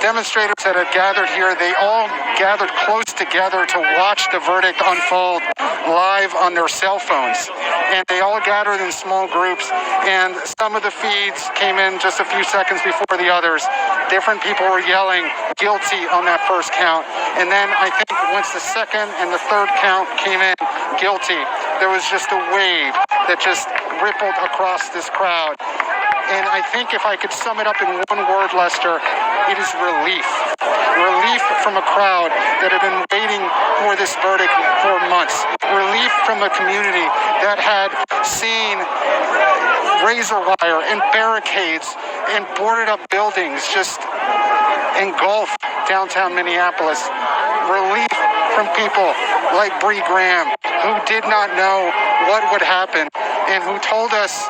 demonstrators that had gathered here, they all gathered close together to watch the verdict unfold live on their cell phones. And they all gathered in small groups, and some of the feeds came in just a few seconds before the others. Different people were yelling guilty on that first count. And then I think once the second and the third count came in guilty, there was just a wave that just rippled across this crowd. And I think if I could sum it up in one word, Lester, it is relief. Relief from a crowd that had been waiting for this verdict for months. Relief from a community that had seen razor wire and barricades and boarded up buildings just engulf downtown Minneapolis. Relief from people like Bree Graham, who did not know what would happen and who told us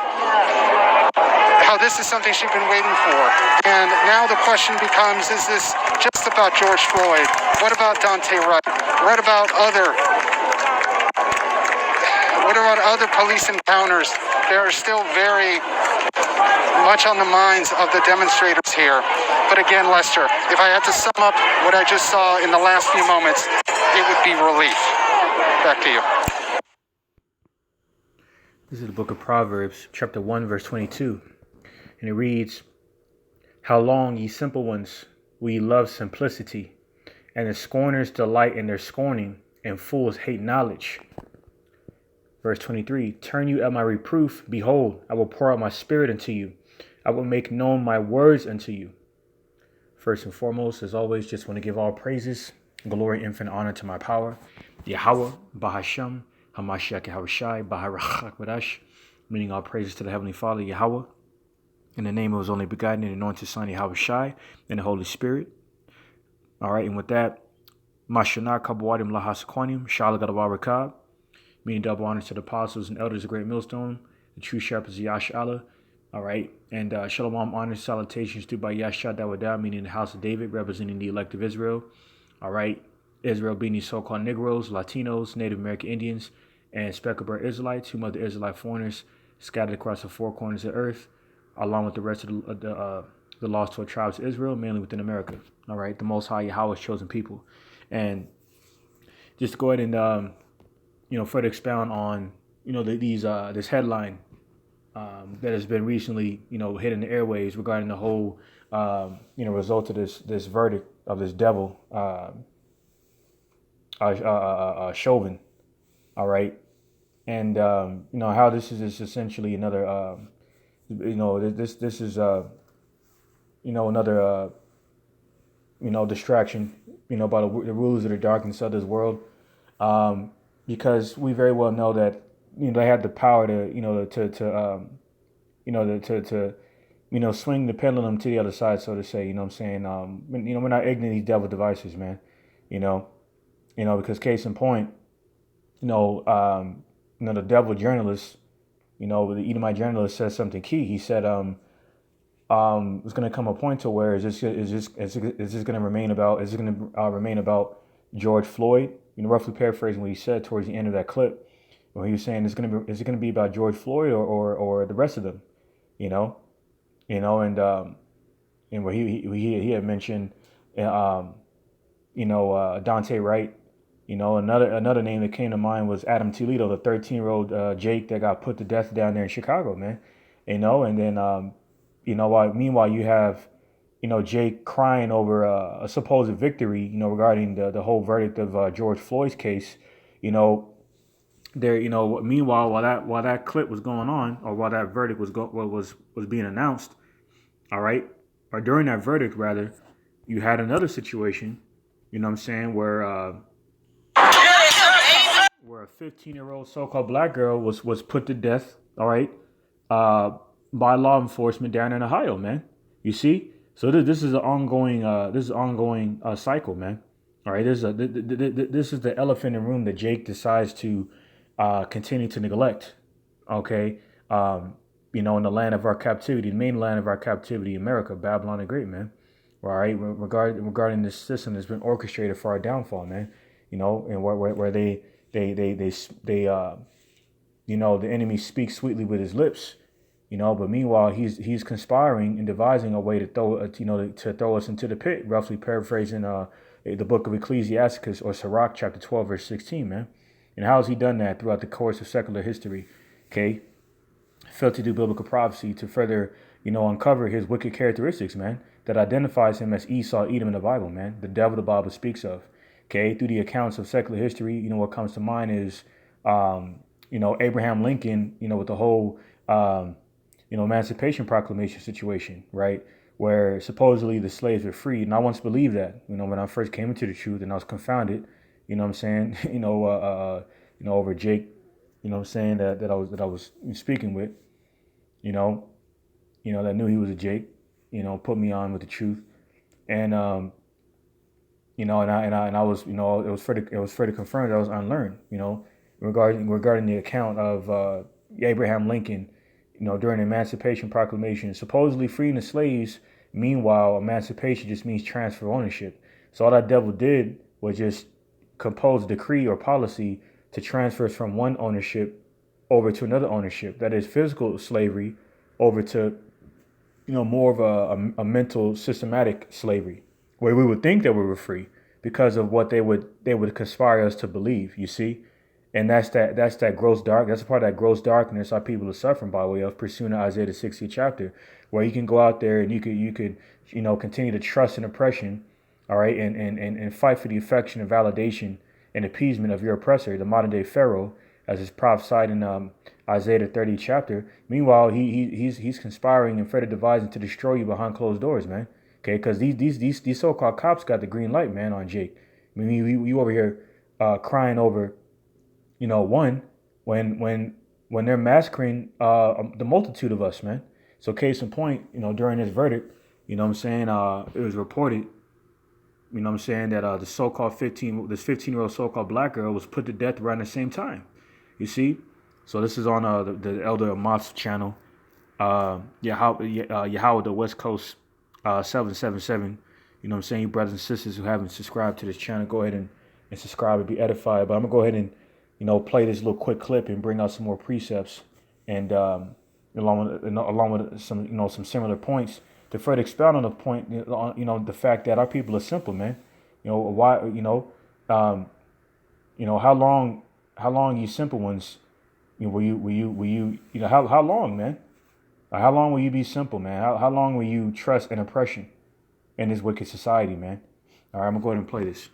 how this is something she'd been waiting for. And now the question becomes, is this just about George Floyd? What about Dante Wright? What about other police encounters that are still very much on the minds of the demonstrators here? But again, Lester, if I had to sum up what I just saw in the last few moments, it would be relief. Back to you. This is the book of Proverbs, chapter 1, verse 22. And it reads, "How long, ye simple ones, will ye love simplicity? And the scorners delight in their scorning, and fools hate knowledge." Verse 23, "Turn you at my reproof. Behold, I will pour out my spirit unto you. I will make known my words unto you." First and foremost, as always, just want to give all praises, glory, infinite honor to my power, YAHAWAH BAHASHAM YAHAWASHI, barak, meaning all praises to the Heavenly Father, Yahweh, in the name of His only begotten and anointed Son, YAHAWASHI, and the Holy Spirit. All right, and with that, Mashana Kabwadim Lahasakwanim, Shalagawarakab, meaning double honor to the apostles and elders of Great Millstone, the true shepherds of Yash Allah. All right, and shalawam, honors, salutations due by Yashad Dawadah, meaning the house of David, representing the elect of Israel. All right, Israel being these so-called negroes, Latinos, Native American Indians, and speckled Israelites, whom are the Israelite foreigners scattered across the four corners of the earth, along with the rest of the lost 12 tribes of Israel, mainly within America. All right, the Most High Yahweh's chosen people. And just to go ahead and further expound on this headline that has been recently hitting the airwaves regarding the whole result of this verdict of this devil Chauvin. All right, and how this is essentially another this is another distraction by the rulers of the darkness of this world, because we very well know that they had the power to swing the pendulum to the other side, so to say. What I'm saying? We're not ignorant of these devil devices, man. Because case in point, the devil journalist, the Edomite journalist said something key. He said, it's going to come a point to where is this going to remain about George Floyd? Roughly paraphrasing what he said towards the end of that clip, where he was saying, is it going to be about George Floyd or the rest of them? And where he had mentioned, Dante Wright. Another name that came to mind was Adam Toledo, the 13-year-old Jake that got put to death down there in Chicago, man. And then meanwhile you have Jake crying over a supposed victory, regarding the whole verdict of George Floyd's case. Meanwhile, while that clip was going on, or while that verdict was being announced, all right, or during that verdict rather, you had another situation, where a 15-year-old so-called black girl was put to death, all right, by law enforcement down in Ohio, man. You see, so this is an ongoing cycle, man. All right, this is the elephant in the room that Jake decides to continue to neglect. Okay, in the land of our captivity, the main land of our captivity, America, Babylon the Great, man. All right, regarding this system that's been orchestrated for our downfall, man. And where the enemy speaks sweetly with his lips, But meanwhile, he's conspiring and devising a way to to throw us into the pit, roughly paraphrasing the book of Ecclesiasticus or Sirach chapter 12 verse 16, man. And how has he done that throughout the course of secular history? Okay, failed to do biblical prophecy to further, uncover his wicked characteristics, man, that identifies him as Esau, Edom in the Bible, man, the devil the Bible speaks of. Okay, through the accounts of secular history, what comes to mind is, Abraham Lincoln, with the whole, Emancipation Proclamation situation, right? Where supposedly the slaves were freed. And I once believed that, when I first came into the truth, and I was confounded, you know what I'm saying, over Jake, that I was speaking with, that knew he was a Jake, put me on with the truth. And, I was, it was further confirmed that I was unlearned, regarding the account of Abraham Lincoln, during the Emancipation Proclamation, supposedly freeing the slaves. Meanwhile, emancipation just means transfer of ownership. So all that devil did was just compose a decree or policy to transfer us from one ownership over to another ownership. That is physical slavery over to, more of a mental systematic slavery, where we would think that we were free because of what they would conspire us to believe, you see. And that's that gross dark. That's a part of that gross darkness our people are suffering by way of pursuing Isaiah the 60th chapter, where you can go out there and you could continue to trust in oppression, all right, and fight for the affection and validation and appeasement of your oppressor, the modern day Pharaoh, as is prophesied in Isaiah the 30th chapter. Meanwhile, he's conspiring and further devising to destroy you behind closed doors, man. Okay, because these so-called cops got the green light, man, on Jake. I mean, you over here crying over, one, when they're massacring the multitude of us, man. So case in point, during this verdict, it was reported, that the so-called 15-year-old so-called black girl was put to death around the same time. You see? So this is on the Elder Amoff's channel, Yahawah the West Coast 777. You brothers and sisters who haven't subscribed to this channel, go ahead and subscribe and be edified. But I'm gonna go ahead and play this little quick clip and bring out some more precepts, and along with some similar points to further expound on the point, the fact that our people are simple, man. Why, how long you simple ones, will you how long, man? How long will you be simple, man? How long will you trust in oppression in this wicked society, man? All right, I'm gonna go ahead and play this.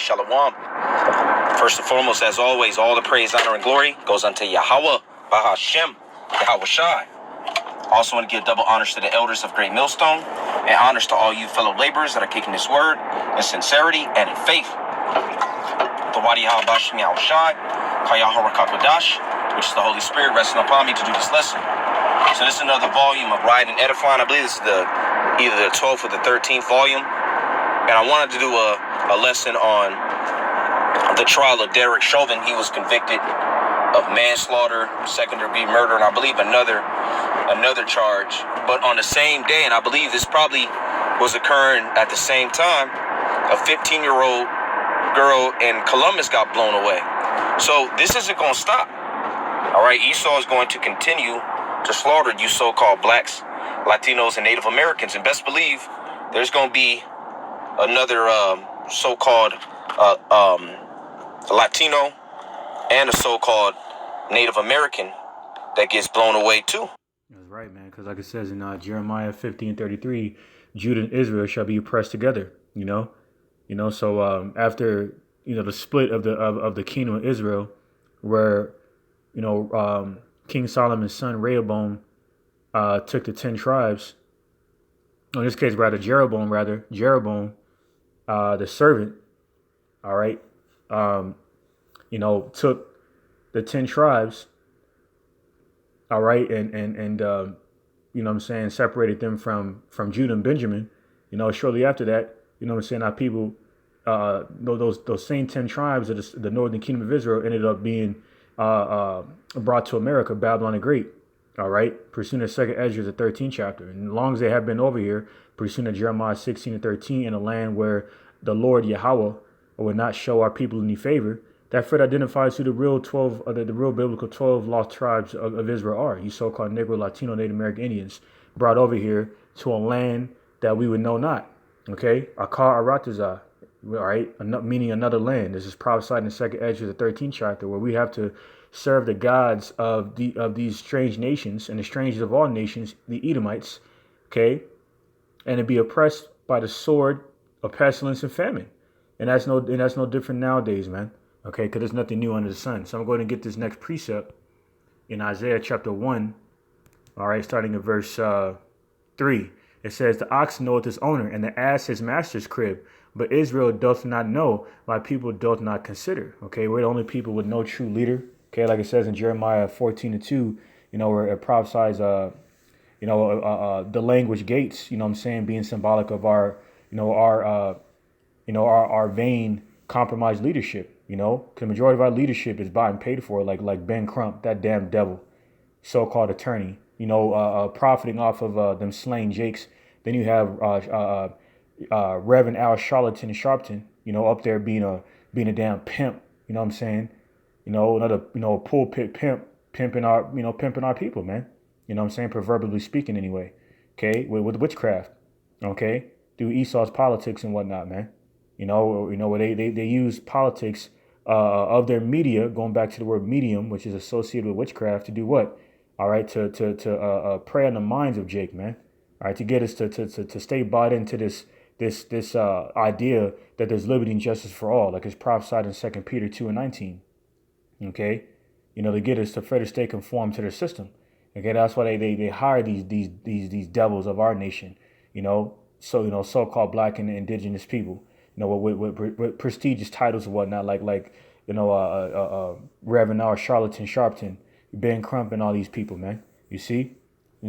Shalawam. First and foremost, as always, all the praise, honor, and glory goes unto YAHAWAH BAHASHAM YAHAWASHI. Also want to give double honors to the elders of Great Millstone, and honors to all you fellow laborers that are kicking this word in sincerity and in faith. YAHAWAH BAHASHAM YAHAWASHI, Kayahara Kakwadash, which is the Holy Spirit resting upon me to do this lesson. So this is another volume of Writing and Edifying. I believe this is either the 12th or the 13th volume. And I wanted to do a lesson on the trial of Derek Chauvin. He was convicted of manslaughter, second-degree murder, and I believe another charge. But on the same day, and I believe this probably was occurring at the same time, a 15-year-old girl in Columbus got blown away. So this isn't going to stop. All right, Esau is going to continue to slaughter you so-called blacks, Latinos, and Native Americans. And best believe there's going to be another so-called Latino and a so-called Native American that gets blown away too. That's right, man. Because like it says in Jeremiah 15:33, Judah and Israel shall be oppressed together. So after the split of the kingdom of Israel, where King Solomon's son Rehoboam took the 10 tribes. In this case, Jeroboam, the servant, all right, took the 10 tribes all right, and you know what I'm saying, separated them from Judah and Benjamin. You know, shortly after that, you know what I'm saying, our people, those same 10 tribes of the northern kingdom of Israel ended up being brought to America, Babylon the Great. All right, pursuing the second Ezra, the 13th chapter. And as long as they have been over here, pursuing the Jeremiah 16 and 13 in a land where the Lord Yahawah would not show our people any favor, that further identifies who the real 12, the real biblical 12 lost tribes of Israel are. You so-called Negro, Latino, Native American Indians brought over here to a land that we would know not. Okay, Akar Arataza, all right, meaning another land. This is prophesied in the second Ezra, the 13th chapter, where we have to serve the gods of these strange nations and the strangest of all nations, the Edomites. Okay, and to be oppressed by the sword of pestilence and famine, and that's no different nowadays, man. Okay, because there's nothing new under the sun. So I'm going to get this next precept in Isaiah chapter 1, all right, starting at verse 3. It says, the ox knoweth his owner, and the ass his master's crib. But Israel doth not know, my people doth not consider. Okay, we're the only people with no true leader. Okay, like it says in Jeremiah 14 and 2, you know, where it prophesies, the language gates, you know what I'm saying, being symbolic of our vain, compromised leadership. You know, because the majority of our leadership is bought and paid for, like Ben Crump, that damn devil, so-called attorney, you know, profiting off of them slaying Jakes. Then you have Reverend Al Charlatan and Sharpton, you know, up there being a damn pimp. You know what I'm saying? You know, another pulpit pimp pimping our people, man. You know what I'm saying? Proverbially speaking, anyway. Okay, with witchcraft. Okay, through Esau's politics and whatnot, man. You know where they use politics of their media, going back to the word medium, which is associated with witchcraft, to do what? All right, to prey on the minds of Jake, man. All right, to get us to stay bought into this idea that there's liberty and justice for all, like it's prophesied in 2 Peter 2 and 19. Okay, you know, to get us to further stay conformed to their system. Okay, that's why they hire these devils of our nation. You know, so-called black and indigenous people. You know, with prestigious titles and whatnot, like Reverend R. Charlatan Sharpton, Ben Crump, and all these people, man. You see?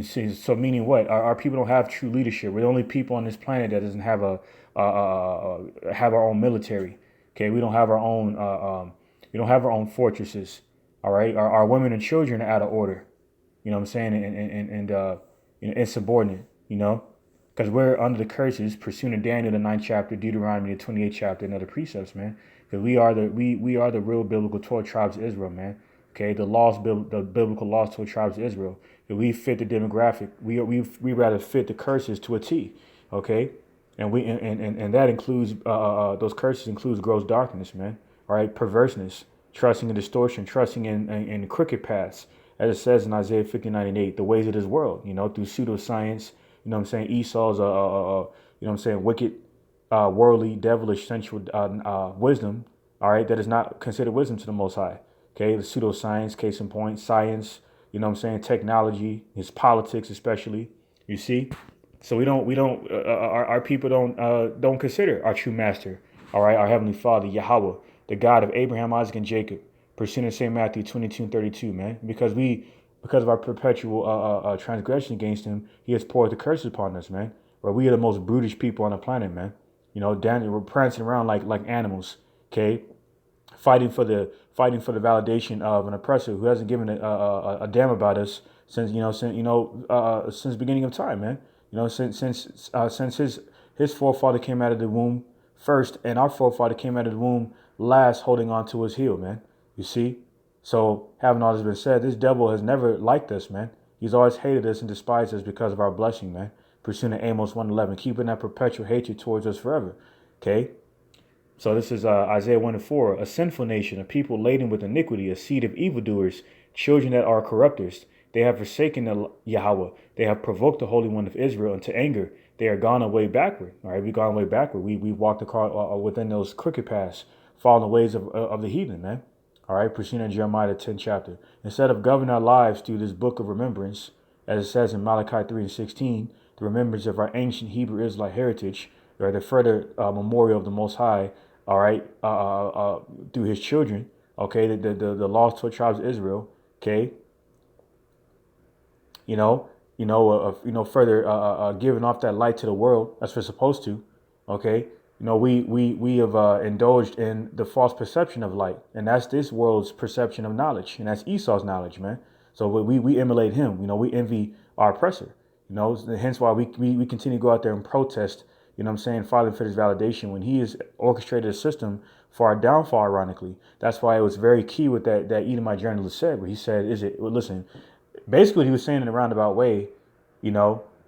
So meaning what? Our people don't have true leadership. We're the only people on this planet that doesn't have have our own military. Okay, we don't have our own fortresses. All right, our women and children are out of order. You know what I'm saying? And insubordinate. You know. Because we're under the curses, pursuing Daniel the 9th chapter, Deuteronomy the 28th chapter, and other precepts, man. Because we are the real biblical 12 tribes of Israel, man. Okay, the biblical lost 12 tribes of Israel. If we fit the demographic, we rather fit the curses to a T. Okay, and that includes those curses includes gross darkness, man. All right, perverseness, trusting in distortion, trusting in crooked paths, as it says in Isaiah 59 and 8, the ways of this world. You know, through pseudoscience. You know what I'm saying? Esau's, you know what I'm saying, wicked, worldly, devilish, sensual wisdom, all right, that is not considered wisdom to the Most High. Okay, the pseudoscience, case in point, science, you know what I'm saying, technology, his politics especially, you see? So our people don't consider our true master, all right, our Heavenly Father, Yahawah, the God of Abraham, Isaac, and Jacob, pursuing St. Matthew 22 and 32, man, because of our perpetual transgression against him, he has poured the curses upon us, man. Where we are the most brutish people on the planet, man. You know, we're prancing around like animals, okay? Fighting for the validation of an oppressor who hasn't given a damn about us since the beginning of time, man. You know, since his forefather came out of the womb first, and our forefather came out of the womb last, holding on to his heel, man. You see. So, having all this been said, this devil has never liked us, man. He's always hated us and despised us because of our blessing, man. Pursuing Amos 1:11, keeping that perpetual hatred towards us forever. Okay? So this is Isaiah 1 and 4. A sinful nation, a people laden with iniquity, a seed of evildoers, children that are corrupters. They have forsaken the Yahawah. They have provoked the Holy One of Israel into anger. They are gone away backward. All right, we've gone away backward. We walked across within those crooked paths, following the ways of the heathen, man. All right, pursuing Jeremiah the 10th chapter. Instead of governing our lives through this book of remembrance, as it says in Malachi 3 and 16, the remembrance of our ancient Hebrew Israelite heritage, or the further memorial of the Most High, all right, through his children, okay, the lost 12 tribes of Israel, okay. further giving off that light to the world as we're supposed to. Okay, we have indulged in the false perception of light, and that's this world's perception of knowledge, and that's Esau's knowledge, man. So we emulate him. We envy our oppressor. Hence why we continue to go out there and protest. Fighting for this validation when he has orchestrated a system for our downfall. Ironically, that's why it was very key with that Edomite journalist said, where he said, listen, basically what he was saying in a roundabout way,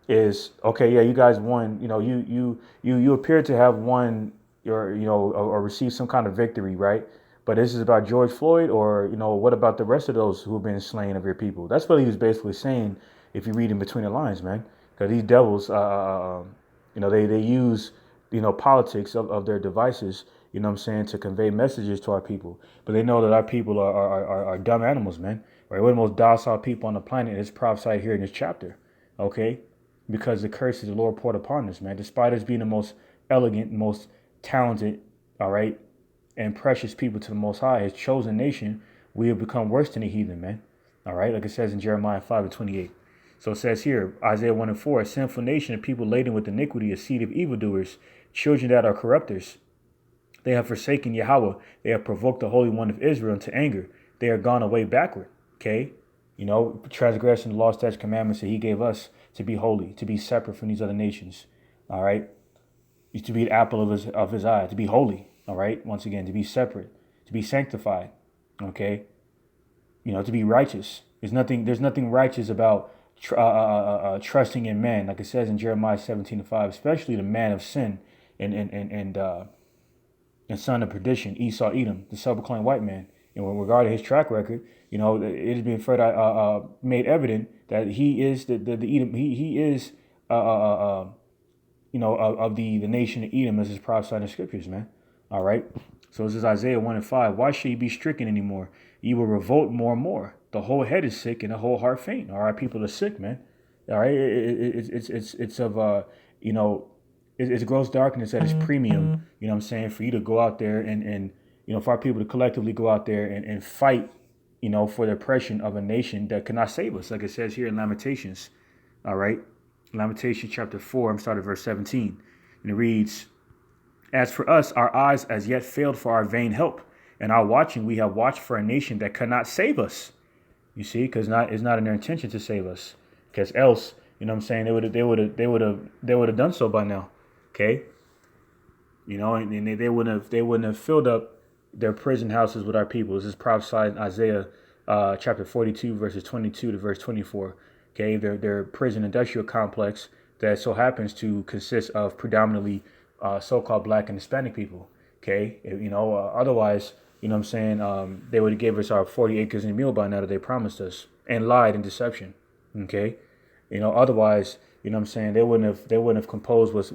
is okay, yeah, you guys won, you appear to have won or received some kind of victory, right? But this is about George Floyd, or what about the rest of those who have been slain of your people? That's what he was basically saying, if you read in between the lines, man. Because these devils, they use politics of their devices, to convey messages to our people. But they know that our people are dumb animals, man. Right? We're the most docile people on the planet. It's prophesied here in this chapter. Okay? Because the curse of the Lord poured upon us, man. Despite us being the most elegant, most talented, all right, and precious people to the Most High, His chosen nation, we have become worse than the heathen, man. All right? Like it says in Jeremiah 5:28. So it says here, Isaiah 1:4, a sinful nation, a people laden with iniquity, a seed of evildoers, children that are corrupters. They have forsaken Yahweh. They have provoked the Holy One of Israel into anger. They are gone away backward. Okay? Transgressing the law, statutes, commandments that he gave us to be holy, to be separate from these other nations. All right? To be the apple of his eye, to be holy. All right? Once again, to be separate, to be sanctified. Okay? To be righteous. There's nothing righteous about trusting in man, like it says in Jeremiah 17:5, especially the man of sin and son of perdition, Esau, Edom, the self-proclaimed white man. And with regard to his track record, it has been further made evident that he is the Edom. He is of the nation of Edom, as is prophesied in the scriptures, man. All right. So this is Isaiah 1:5. Why should ye be stricken anymore? Ye will revolt more and more. The whole head is sick and the whole heart faint. All right, people are sick, man. All right, it's of it's gross darkness at its premium. For you to go out there and for our people to collectively go out there and fight, for the oppression of a nation that cannot save us, like it says here in Lamentations. All right, Lamentations chapter 4. I'm starting at verse 17, and it reads, "As for us, our eyes as yet failed for our vain help, and our watching we have watched for a nation that cannot save us." You see, because it's not in their intention to save us. Because else, they would have done so by now. Okay. And they wouldn't have filled up their prison houses with our people. This is prophesied in Isaiah chapter 42, verses 22 to verse 24. Okay, their prison industrial complex that so happens to consist of predominantly so-called Black and Hispanic people. Okay, otherwise. They would have gave us our 40 acres and a mule by now that they promised us, and lied in deception. Okay. Otherwise, they wouldn't have composed with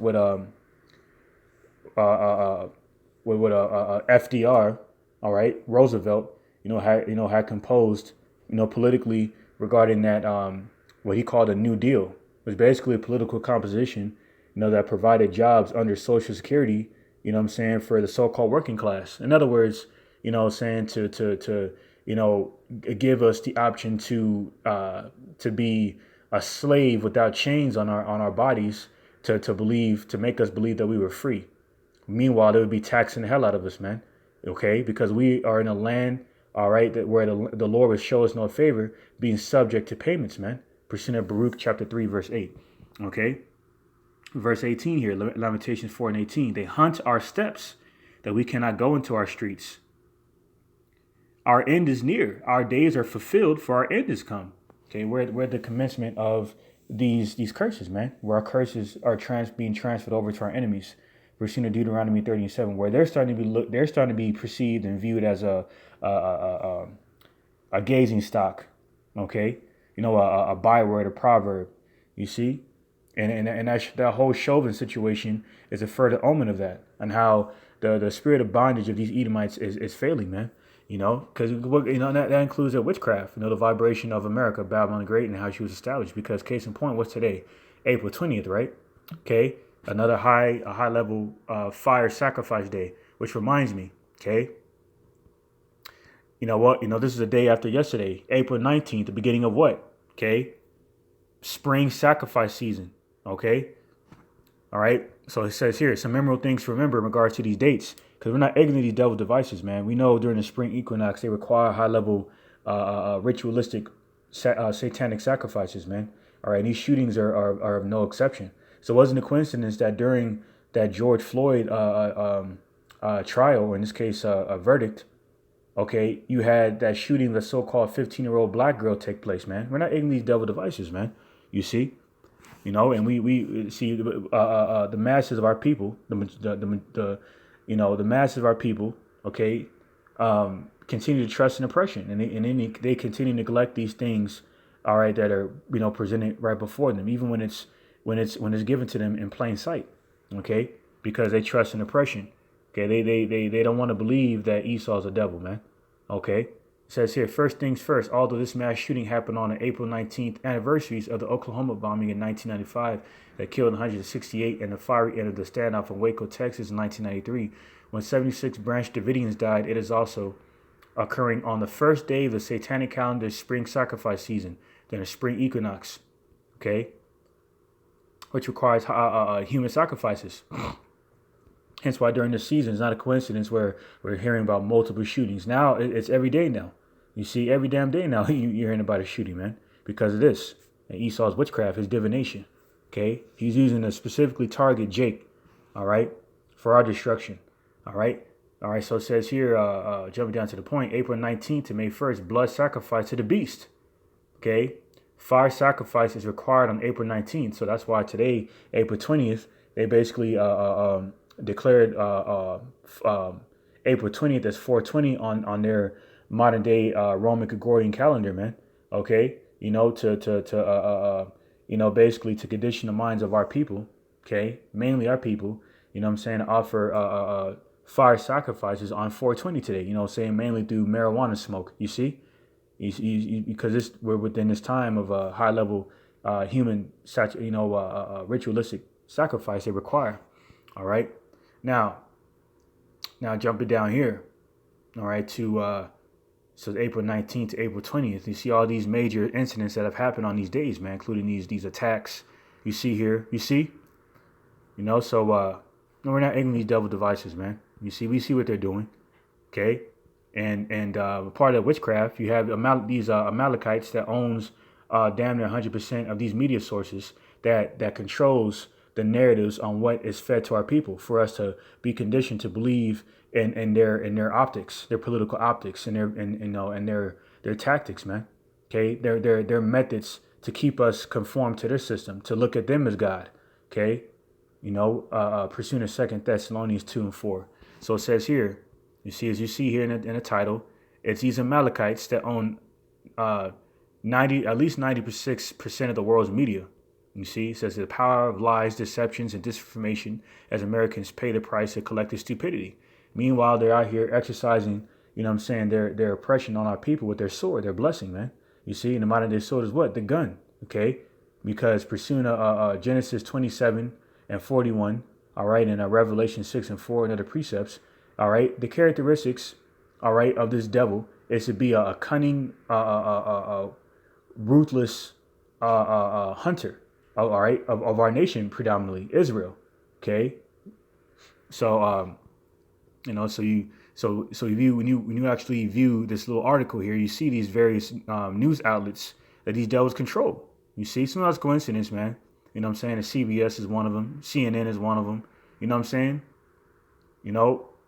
FDR, all right, Roosevelt, had composed, politically regarding that, what he called a New Deal. It was basically a political composition, that provided jobs under Social Security, for the so-called working class. In other words, to give us the option to be a slave without chains on our bodies, to make us believe that we were free. Meanwhile, they would be taxing the hell out of us, man. Okay, because we are in a land, all right, where the Lord would show us no favor, being subject to payments, man. Percent Baruch chapter 3, verse 8. Okay, verse 18 here, Lamentations 4:18. They hunt our steps, that we cannot go into our streets. Our end is near. Our days are fulfilled, for our end is come. Okay, we're at the commencement of these curses, man. Where our curses are being transferred over to our enemies. We're seeing in Deuteronomy 30:7, where they're starting to be perceived and viewed as a gazing stock. Okay, a byword, a proverb. You see, and that whole Chauvin situation is a further omen of that, and how the spirit of bondage of these Edomites is failing, man. Because that includes their witchcraft. The vibration of America, Babylon the Great, and how she was established. Because case in point, what's today? April 20th, right? Okay, another a high level fire sacrifice day. Which reminds me, okay. This is the day after yesterday, April 19th, the beginning of what? Okay, spring sacrifice season. Okay. All right. So it says here some memorable things to remember in regards to these dates, because we're not ignorant of these devil devices, man. We know during the spring equinox they require high level ritualistic satanic sacrifices, man. All right. And these shootings are of no exception. So it wasn't a coincidence that during that George Floyd trial, or in this case a verdict, okay, you had that shooting, the so-called 15-year-old black girl take place, man. We're not ignorant of these devil devices, man. You see. You know, and we see the masses of our people, the masses of our people, okay, continue to trust in oppression, and they continue to neglect these things, all right, that are presented right before them, even when it's given to them in plain sight, okay, because they trust in oppression, okay, they don't want to believe that Esau's a devil, man, okay. It says here, first things first, although this mass shooting happened on the April 19th anniversaries of the Oklahoma bombing in 1995 that killed 168 and the fiery end of the standoff in Waco, Texas in 1993, when 76 Branch Davidians died, it is also occurring on the first day of the satanic calendar's spring sacrifice season, during the spring equinox, okay, which requires human sacrifices. Hence why during this season, it's not a coincidence where we're hearing about multiple shootings. Now, it's every day now. You see, every damn day now, you're hearing about a shooting, man, because of this. And Esau's witchcraft, his divination, okay? He's using to specifically target Jake, all right, for our destruction, all right? All right, so it says here, jumping down to the point, April 19th to May 1st, blood sacrifice to the beast, okay? Fire sacrifice is required on April 19th, so that's why today, April 20th, they basically declared April 20th as 420 on their modern day Roman Gregorian calendar, man. Okay, basically to condition the minds of our people. Okay, mainly our people. You know what I'm saying? Offer fire sacrifices on 420 today. You know what I'm saying? Mainly through marijuana smoke. You see, because we're within this time of a high level human ritualistic sacrifice they require. All right. Now jumping down here, all right, to so April 19th to April 20th, you see all these major incidents that have happened on these days, man, including these attacks. You see here, so no, we're not ignorant of these devil devices, man. You see, we see what they're doing, okay, and part of witchcraft, you have these Amalekites that owns damn near 100% of these media sources that controls the narratives on what is fed to our people, for us to be conditioned to believe in their optics, their political optics, and their tactics, man. Okay, their methods to keep us conformed to their system, to look at them as God. Okay, pursuing 2 Thessalonians 2 and 4. So it says here, as you see here in the title, it's these Amalekites that own at least 96% of the world's media. You see, it says the power of lies, deceptions, and disinformation as Americans pay the price of collective stupidity. Meanwhile, they're out here exercising, their oppression on our people with their sword, their blessing, man. You see, and the modern day sword is what? The gun, okay? Because pursuing Genesis 27 and 41, all right, and Revelation 6 and 4 and other precepts, all right, the characteristics, all right, of this devil is to be a cunning, ruthless hunter. All right, of our nation, predominantly Israel. Okay, so when you actually view this little article here, you see these various news outlets that these devils control. You see, it's not a coincidence, man. You know what I'm saying? And CBS is one of them. CNN is one of them. You know what I'm saying?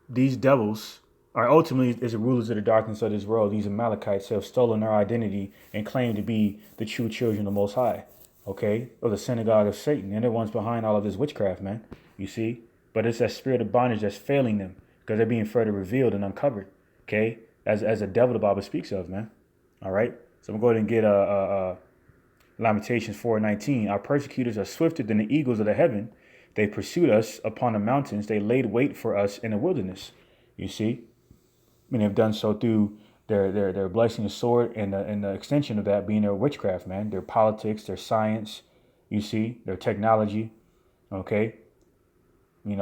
These devils are ultimately is the rulers of the darkness of this world. These Amalekites have stolen our identity and claim to be the true children of the Most High. Okay, or the synagogue of Satan, and they're ones behind all of this witchcraft, man. You see, but it's that spirit of bondage that's failing them because they're being further revealed and uncovered. Okay, as a devil the Bible speaks of, man. All right, so I'm going to go ahead and get Lamentations 4:19. Our persecutors are swifter than the eagles of the heaven. They pursued us upon the mountains. They laid wait for us in the wilderness. You see, and they've done so through their blessing of sword and the extension of that being their witchcraft, man, their politics, their science, you see, their technology, okay,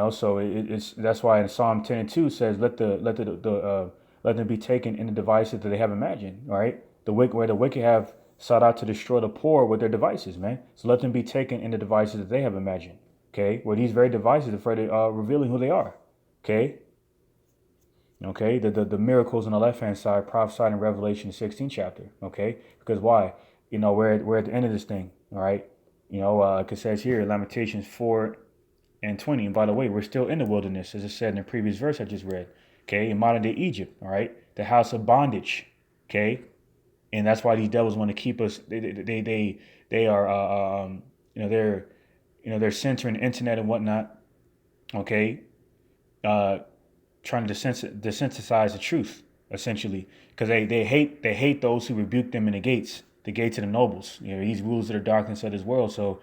so it's that's why in Psalm 10 and 2 says let them be taken in the devices that they have imagined, all right, where the wicked have sought out to destroy the poor with their devices, man. So let them be taken in the devices that they have imagined. Okay, where these very devices are revealing who they are. Okay. Okay, the miracles on the left hand side prophesied in Revelation 16 chapter. Okay, because why? We're at the end of this thing. All right. Like it says here, Lamentations 4:20. And by the way, we're still in the wilderness, as it said in the previous verse I just read. Okay, in modern day Egypt. All right, the house of bondage. Okay, and that's why these devils want to keep us. They are they're censoring the internet and whatnot. Okay, trying to desensitize the truth, essentially, because they hate those who rebuke them in the gates of the nobles. These rulers of the darkness of this world. So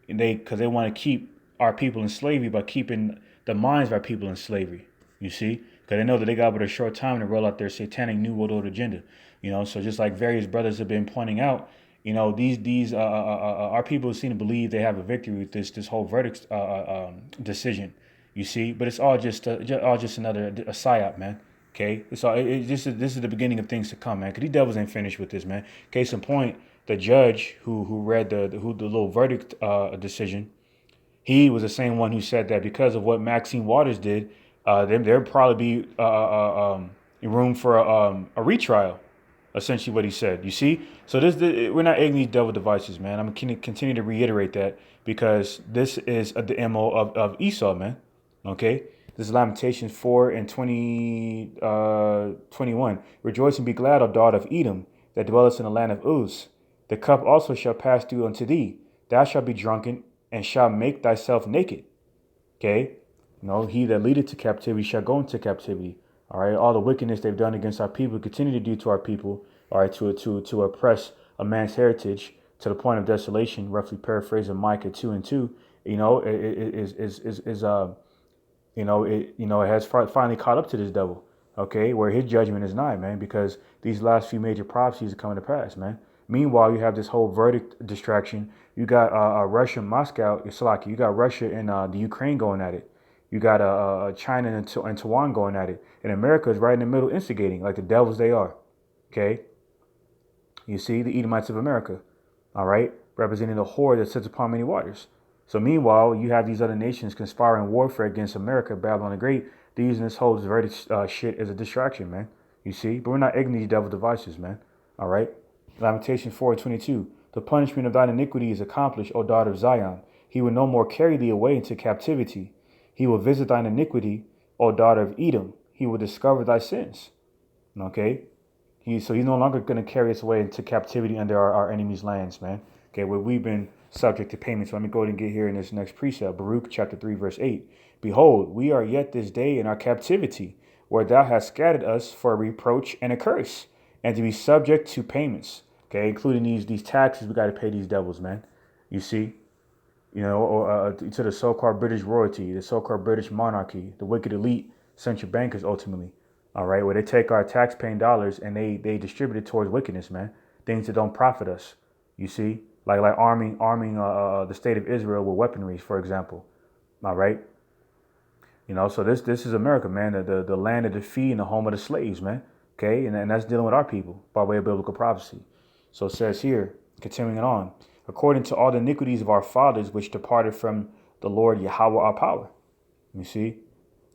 because they want to keep our people in slavery by keeping the minds of our people in slavery. You see, because they know that they got but a short time to roll out their satanic new world order agenda. So just like various brothers have been pointing out, these our people seem to believe they have a victory with this whole verdict decision. You see, but it's all just another a psyop, man. Okay, this is the beginning of things to come, man. Because these devils ain't finished with this, man. Case in point, the judge who read the little verdict decision, he was the same one who said that because of what Maxine Waters did, there'd probably be room for a retrial. Essentially, what he said. You see, so we're not ignoring these devil devices, man. I'm gonna continue to reiterate that because this is the MO of Esau, man. Okay, this is Lamentations 4:21. Rejoice and be glad, O daughter of Edom, that dwellest in the land of Uz. The cup also shall pass through unto thee. Thou shalt be drunken and shalt make thyself naked. Okay, he that leadeth to captivity shall go into captivity. All right, all the wickedness they've done against our people, continue to do to our people. All right, to oppress a man's heritage to the point of desolation. Roughly paraphrasing Micah 2:2. It has finally caught up to this devil, okay, where his judgment is nigh, man, because these last few major prophecies are coming to pass, man. Meanwhile, you have this whole verdict distraction. You got Russia, Moscow, Slovakia. You got Russia and the Ukraine going at it. You got China and Taiwan going at it. And America is right in the middle instigating, like the devils they are, okay? You see, the Edomites of America, all right, representing the horde that sits upon many waters. So meanwhile, you have these other nations conspiring warfare against America, Babylon the Great. They're using this whole verdict shit as a distraction, man. You see? But we're not ignorant of these devil devices, man. All right? Lamentations 4:22. The punishment of thine iniquity is accomplished, O daughter of Zion. He will no more carry thee away into captivity. He will visit thine iniquity, O daughter of Edom. He will discover thy sins. Okay? He's no longer going to carry us away into captivity under our enemies' lands, man. Okay, where we've been subject to payment. So let me go ahead and get here in this next precept. Baruch chapter 3, verse 8. Behold, we are yet this day in our captivity, where thou hast scattered us for a reproach and a curse, and to be subject to payments. Okay, including these taxes we got to pay these devils, man. You see? To the so-called British royalty, the so-called British monarchy, the wicked elite, central bankers ultimately. All right, where they take our tax-paying dollars and they distribute it towards wickedness, man. Things that don't profit us. You see? Like arming the state of Israel with weaponry, for example. All right. So this is America, man. The land of the free and the home of the slaves, man. Okay, and that's dealing with our people by way of biblical prophecy. So it says here, continuing on, according to all the iniquities of our fathers which departed from the Lord Yahawah our power. You see.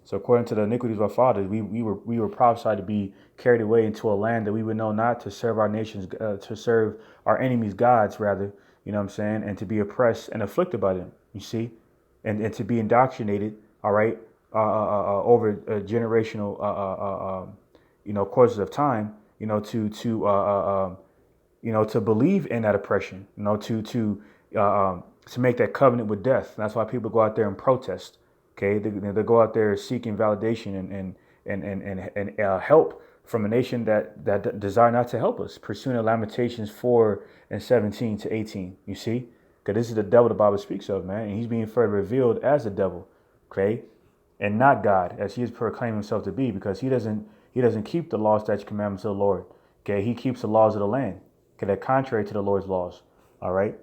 So according to the iniquities of our fathers, we were prophesied to be carried away into a land that we would know not, to serve our nations, to serve our enemies' gods, rather, and to be oppressed and afflicted by them, you see, and to be indoctrinated, all right, over generational, courses of time, to believe in that oppression, to make that covenant with death. And that's why people go out there and protest. Okay, they go out there seeking validation and help from a nation that desire not to help us, pursuing Lamentations 4:17-18. You see, because this is the devil the Bible speaks of, man, and he's being further revealed as the devil, okay, and not God, as he is proclaiming himself to be, because he doesn't keep the laws, statutes, commandments of the Lord. Okay, he keeps the laws of the land. Okay, they're contrary to the Lord's laws. All right,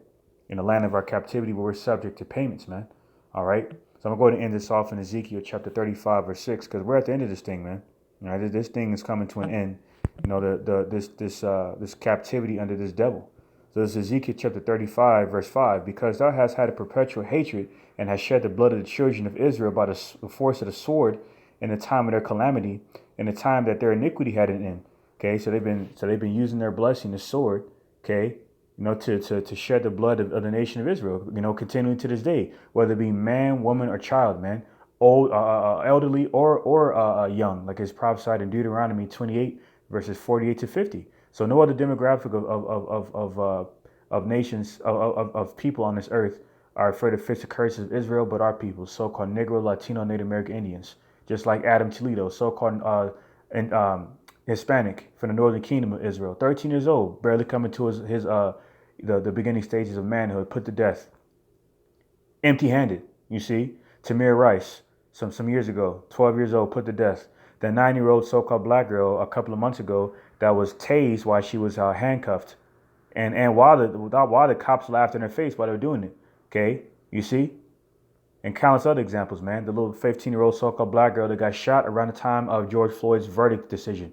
in the land of our captivity, where we're subject to payments, man. All right. So I'm going to end this off in Ezekiel chapter 35, verse 6, because we're at the end of this thing, man. All right, this thing is coming to an end. This captivity under this devil. So this is Ezekiel chapter 35, verse 5. Because thou hast had a perpetual hatred and hast shed the blood of the children of Israel by the force of the sword in the time of their calamity, in the time that their iniquity had an end. Okay, so they've been using their blessing, the sword, okay, to shed the blood of the nation of Israel, continuing to this day, whether it be man, woman, or child, man, old, elderly, or young, like it's prophesied in Deuteronomy 28, verses 48 to 50. So no other demographic of nations, of people on this earth are afraid to face the curses of Israel, but our people, so-called Negro, Latino, Native American Indians, just like Adam Toledo, so-called Hispanic from the northern kingdom of Israel, 13 years old, barely coming to the beginning stages of manhood, put to death, empty-handed. You see, Tamir Rice, some years ago, 12 years old, put to death. The 9-year-old so-called black girl a couple of months ago that was tased while she was handcuffed, and while the cops laughed in her face while they were doing it. Okay, you see, and countless other examples, man. The little 15-year-old so-called black girl that got shot around the time of George Floyd's verdict decision.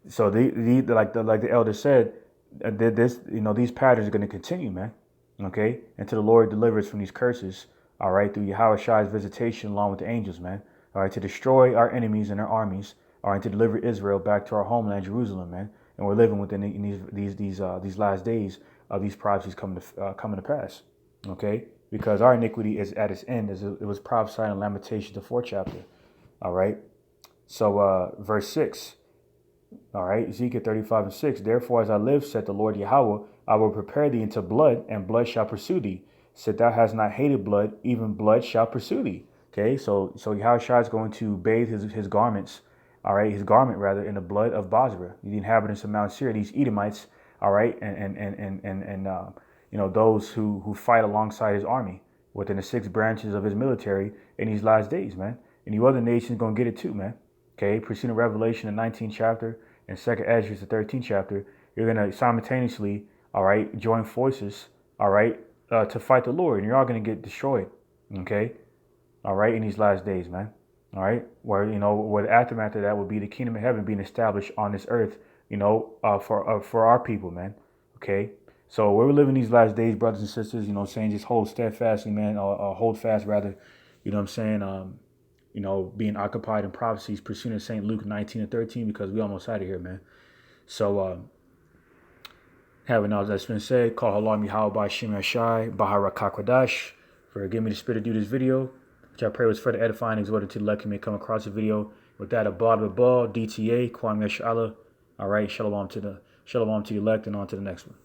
So like the elder said, these patterns are going to continue, man. Okay, until the Lord delivers from these curses. All right, through Yahawashi visitation along with the angels, man. All right, to destroy our enemies and their armies. All right, to deliver Israel back to our homeland, Jerusalem, man. And we're living within these last days of these prophecies coming to pass. Okay, because our iniquity is at its end, as it was prophesied in Lamentations, the 4th chapter. All right, so verse 6. All right, Ezekiel 35 and 6. Therefore, as I live, said the Lord Yahweh, I will prepare thee into blood, and blood shall pursue thee. Said thou hast not hated blood, even blood shall pursue thee. Okay, so Yahushua is going to bathe his garments, all right, his garment rather, in the blood of Basra, the inhabitants of Mount Syria, these Edomites, all right, and those who fight alongside his army within the 6 branches of his military in these last days, man. And you other nations gonna get it too, man. Okay, preceding Revelation, the 19th chapter, and 2nd Ezra, the 13th chapter, you're gonna simultaneously, all right, join forces, all right, to fight the Lord, and you're all gonna get destroyed. Okay. All right, in these last days, man. All right, where the aftermath of that will be the kingdom of heaven being established on this earth, for our people, man. Okay, so we're living these last days, brothers and sisters. Saying just hold steadfastly, man. Hold fast, rather. Being occupied in prophecies, pursuing St. Luke 19 and 13, because we almost out of here, man. So, having all that's been said, call halalyam YAHAWAH BAHASHAM YAHAWASHI barak for giving me the spirit to do this video, which I pray was further edifying, exhorting to the elect who may come across the video. With that, abad ball, DTA, Kwame Yashala. All right, shalawam to the elect, and on to the next one.